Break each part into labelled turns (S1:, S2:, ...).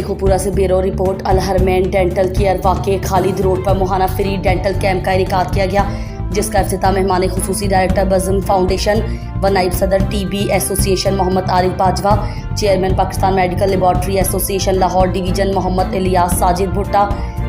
S1: शेखुपुरा से bureau report. अलहरमैन dental care वाक़े Khalid road पर मुहाना फ्री डेंटल कैंप का इनेकाद किया गया, जिसका इफ्तिताह मेहमान खुसूसी डायरेक्टर बज़म फाउंडेशन व नायब सदर TB association Mohammad Arif Bajwa, chairman Pakistan medical laboratory association Lahore division Mohammad Ilyas Sajid Bhutta,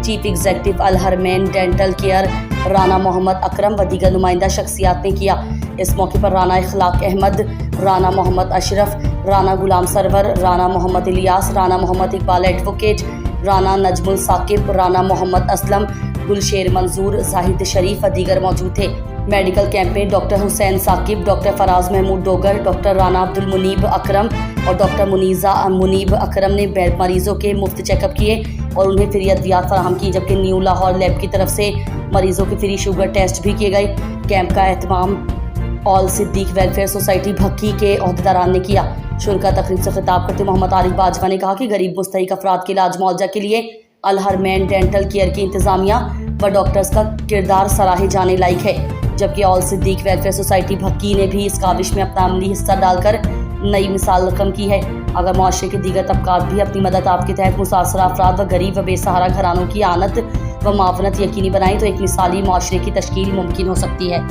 S1: chief executive Alharmain dental care Rana Mohammad Akram व दीगर नुमाइंदा शख्सियात ने किया। इस मौके पर राना इखलाक अहमद, राना मोहम्मद अशरफ, राना गुलाम सरवर, राना मोहम्मद इलियास, राना मोहम्मद इकबाल एडवोकेट, राना नजमुल साकिब, राना मोहम्मद असलम, गुलशेर मंजूर, जाहिद शरीफ व दीगर मौजूद थे। मेडिकल कैंप में doctor Hussain Saqib, doctor Faraz Mahmood Dogar, doctor Rana Abdul Munib अकरम और डॉक्टर मुनीज़ा मुनीब अकरम ने मरीजों के मुफ्त चेकअप किए और उन्हें फ्री अद्वियात फराहम की, जबकि न्यू लाहौर लैब की तरफ से मरीजों के फ्री शुगर टेस्ट भी किए गए। कैंप का एहतमाम ऑल सिद्दीक वेलफेयर सोसाइटी भक्की के अहदेदारान ने किया। शुरका तकरीब से खिताब करते मोहम्मद आरिफ बाजवा ने कहा कि गरीब मुस्तहिक अफराद के इलाज मुआवजा के लिए अलहरमैन डेंटल केयर की इंतज़ामिया व डॉक्टर्स का किरदार सराहे जाने लायक है, जबकि ऑल सिद्दीक वेलफेयर सोसाइटी भक्की ने भी इस काविश में अपना अमली हिस्सा डालकर नई मिसाल रकम की है। अगर मुआशरे के दीगर तबकात भी अपनी मदद आपके तहत मुसाफिर अफराद व गरीब व बेसहारा घरानों की आनत व मावनत यकीनी बनाएं तो एक मिसाली मुआशरे की तश्कील मुमकिन हो सकती है।